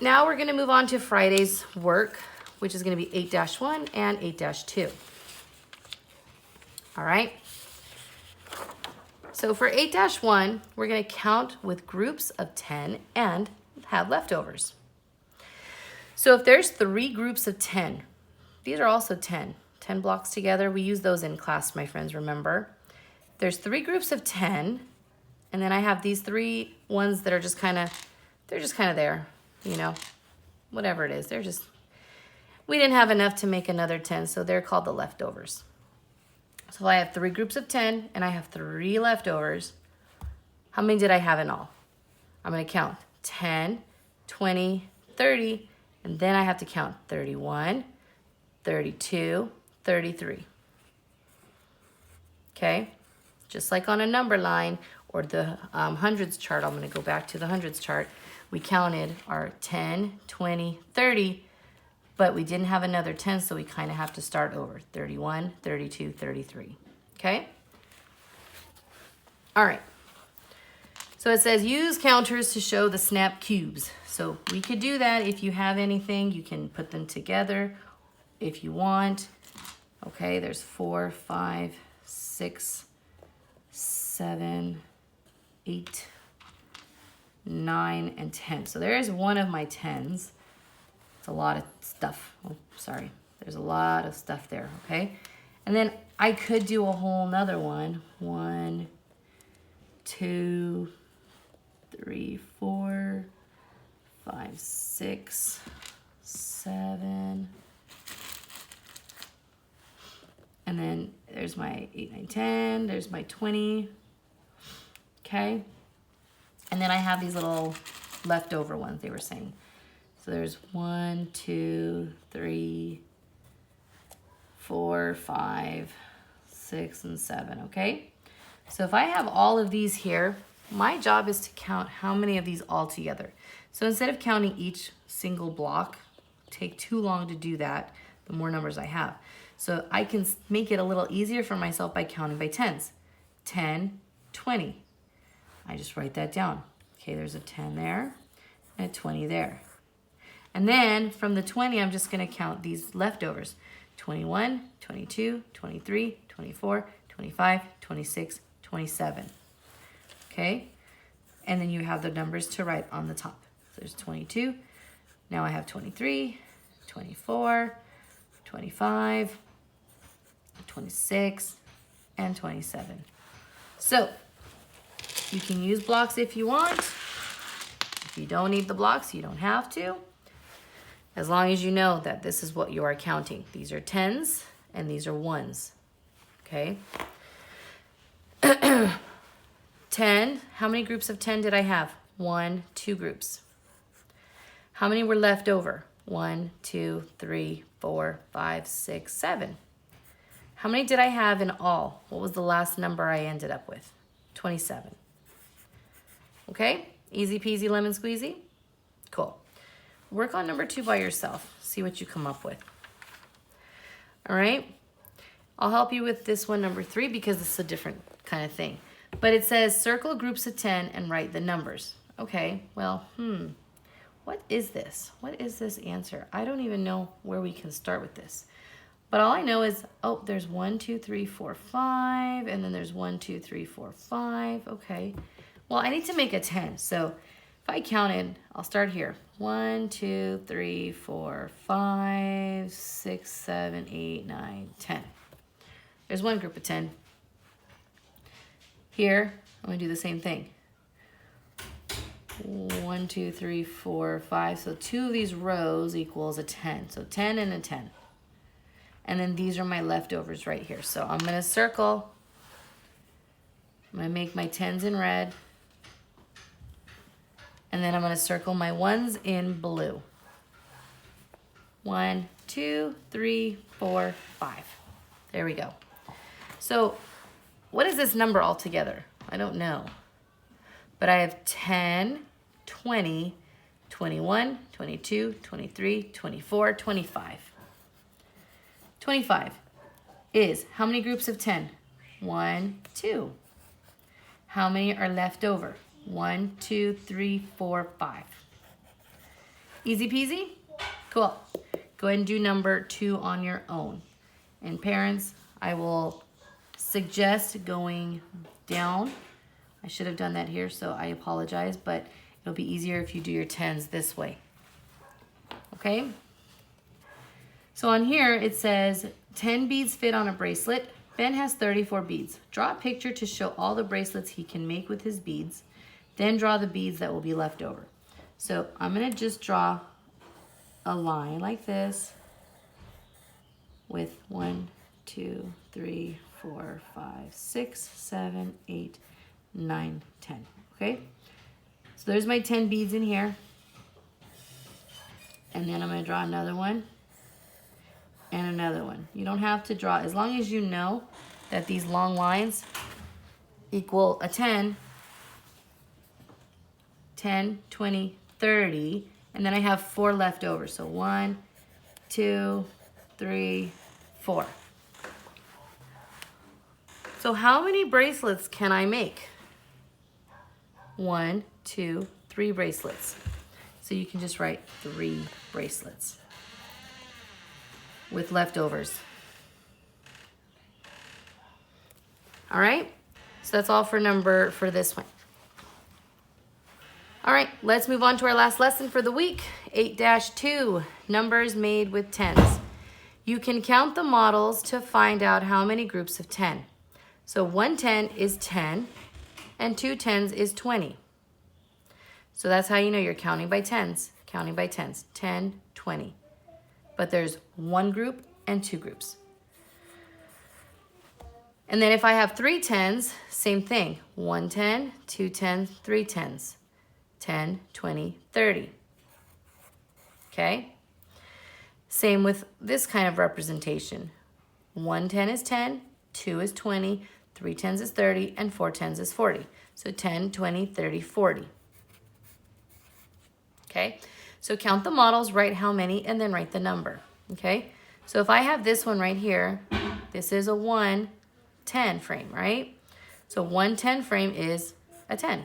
Now we're gonna move on to Friday's work, which is gonna be 8-1 and 8-2. All right. So for 8-1, we're gonna count with groups of 10 and have leftovers. So if there's 3 groups of 10, these are also 10 blocks together. We use those in class, my friends, remember. There's 3 groups of 10, and then I have these 3 ones that are just kind of, they're just kind of there, you know, whatever it is. They're just, we didn't have enough to make another 10, so they're called the leftovers. So I have 3 groups of 10, and I have 3 leftovers. How many did I have in all? I'm going to count 10, 20, 30, and then I have to count 31, 32, 33. Okay? Just like on a number line or the hundreds chart, I'm going to go back to the hundreds chart. We counted our 10, 20, 30, but we didn't have another 10, so we kind of have to start over. 31, 32, 33. Okay? All right. So it says use counters to show the snap cubes. So we could do that. If you have anything, you can put them together if you want. Okay, there's 4, 5, 6, 7, 8, 9, and 10. So there's one of my 10s. It's a lot of stuff. Oh, sorry. There's a lot of stuff there, okay? And then I could do a whole nother one. 1, 2, 3, 4, 5, 6, 7. And then there's my 8, 9, 10. There's my 20. Okay? And then I have these little leftover ones they were saying. So there's 1, 2, 3, 4, 5, 6, and 7. Okay? So if I have all of these here, my job is to count how many of these all together. So instead of counting each single block, take too long to do that, the more numbers I have. So I can make it a little easier for myself by counting by 10s. 10, 20. I just write that down. Okay, there's a 10 there and a 20 there. And then from the 20, I'm just going to count these leftovers. 21, 22, 23, 24, 25, 26, 27. Okay? And then you have the numbers to write on the top. So there's 22. Now I have 23, 24, 25, 26, and 27. So you can use blocks if you want. If you don't need the blocks, you don't have to. As long as you know that this is what you are counting. These are 10s and these are 1s. Okay? 10. How many groups of 10 did I have? 1, 2 groups. How many were left over? 1, 2, 3, 4, 5, 6, 7. How many did I have in all? What was the last number I ended up with? 27. Okay? Easy peasy lemon squeezy? Cool. Work on number 2 by yourself. See what you come up with. All right? I'll help you with this one, number 3, because it's a different kind of thing. But it says circle groups of 10 and write the numbers. Okay, well, what is this? What is this answer? I don't even know where we can start with this. But all I know is, oh, there's 1, 2, 3, 4, 5, and then there's 1, 2, 3, 4, 5. Okay. Well, I need to make a 10. So if I counted, I'll start here. 1, 2, 3, 4, 5, 6, 7, 8, 9, 10. There's one group of 10. Here, I'm going to do the same thing. 1, 2, 3, 4, 5. So 2 of these rows equals a 10. So 10 and a 10. And then these are my leftovers right here. So I'm going to circle. I'm going to make my 10s in red. And then I'm going to circle my 1s in blue. 1, 2, 3, 4, 5. There we go. So what is this number altogether? I don't know. But I have 10, 20, 21, 22, 23, 24, 25. 25 is how many groups of 10? 1, 2. How many are left over? 1, 2, 3, 4, 5. Easy peasy? Cool. Go ahead and do number 2 on your own. And parents, I will suggest going down. I should have done that here, so I apologize, but it'll be easier if you do your 10s this way. Okay? So on here, it says 10 beads fit on a bracelet. Ben has 34 beads. Draw a picture to show all the bracelets he can make with his beads. Then draw the beads that will be left over. So I'm going to just draw a line like this with 1, 2, 3, 4, 5, 6, 7, 8, 9, 10. Okay? So there's my 10 beads in here. And then I'm going to draw another one and another one. You don't have to draw, as long as you know that these long lines equal a 10, 10, 20, 30, and then I have 4 left over. So 1, 2, 3, 4. So how many bracelets can I make? 1, 2, 3 bracelets. So you can just write 3 bracelets with leftovers. All right, so that's all for this one. All right, let's move on to our last lesson for the week, 8-2, numbers made with 10s. You can count the models to find out how many groups of 10. So 1 10 is 10, and 2 10s is 20. So that's how you know you're counting by 10s, 10, 20. But there's 1 group and 2 groups. And then if I have 3 10s, same thing. 1 10, 2 10s, 3 10s. 10, 20, 30. Okay? Same with this kind of representation. 1 10 is 10, 2 is 20, 3 10s is 30, and 4 10s is 40. So 10, 20, 30, 40. Okay? So count the models, write how many, and then write the number. Okay? So if I have this one right here, this is a 1 10 frame, right? So 1 10 frame is a 10.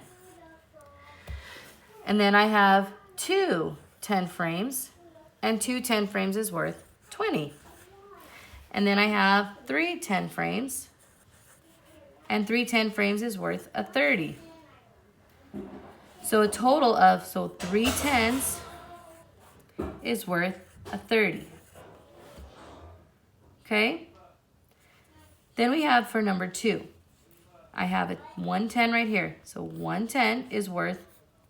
And then I have 2 10 frames, and 2 10 frames is worth 20. And then I have 3 10 frames, and 3 10 frames is worth a 30. So a total of, 3 10s is worth a 30. Okay? Then we have for number 2, I have a 1 10 right here. So 1 10 is worth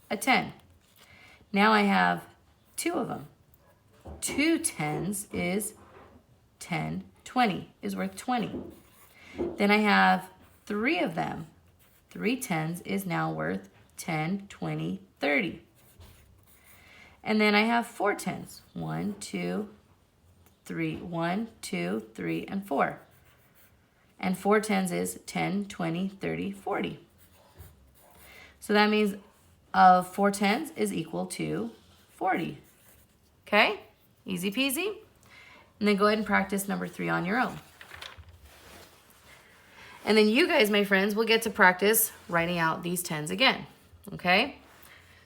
a 10. Now I have 2 of them. 2 10s is 10, 20 is worth 20. Then I have 3 of them. 3 10s is now worth 10, 20, 30. And then I have 4 10s. 1, 2, 3, 1, 2, 3, and 4. And 4 10s is 10, 20, 30, 40. So that means 4 10s is equal to 40. Okay? Easy peasy. And then go ahead and practice number 3 on your own. And then you guys, my friends, will get to practice writing out these 10s again. Okay?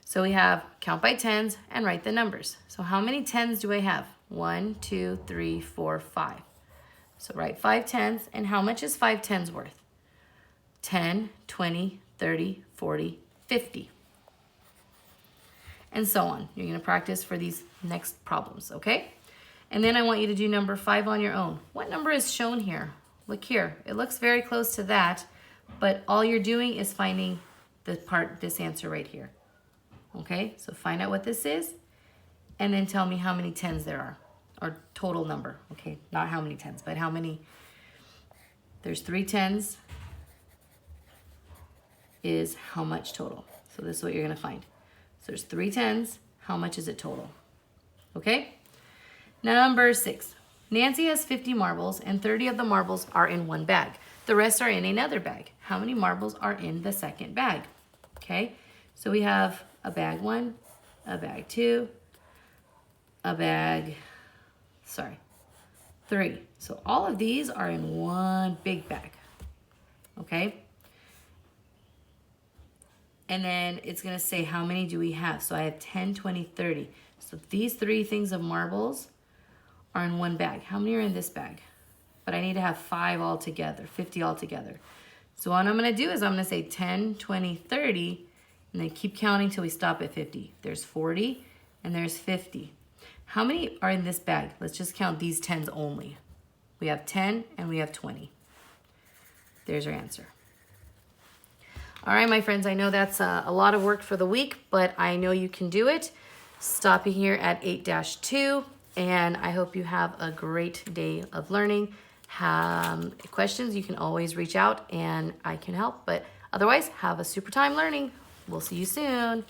So we have count by 10s and write the numbers. So how many 10s do I have? 1, 2, 3, 4, 5. So write 5 10s. And how much is 5 10s worth? 10, 20, 30, 40, 50. And so on. You're going to practice for these next problems, okay? And then I want you to do number 5 on your own. What number is shown here? Look here. It looks very close to that, but all you're doing is finding this answer right here. Okay? So find out what this is, and then tell me how many 10s there are, or total number. Okay? Not how many 10s, but how many. There's 3 10s is how much total. So this is what you're going to find. So there's 3 10s. How much is it total? Okay? Number 6. Nancy has 50 marbles, and 30 of the marbles are in one bag. The rest are in another bag. How many marbles are in the second bag? Okay? So we have a bag 1, a bag 2, a bag, 3. So all of these are in one big bag. Okay? And then it's gonna say how many do we have. So I have 10, 20, 30. So these 3 things of marbles are in one bag. How many are in this bag? But I need to have 5 altogether, 50 altogether. So what I'm gonna do is I'm gonna say 10, 20, 30, and then keep counting till we stop at 50. There's 40 and there's 50. How many are in this bag? Let's just count these 10s only. We have 10 and we have 20. There's your answer. All right, my friends, I know that's a lot of work for the week, but I know you can do it. Stopping here at 8-2, and I hope you have a great day of learning. Questions, you can always reach out and I can help, but otherwise, have a super time learning. We'll see you soon.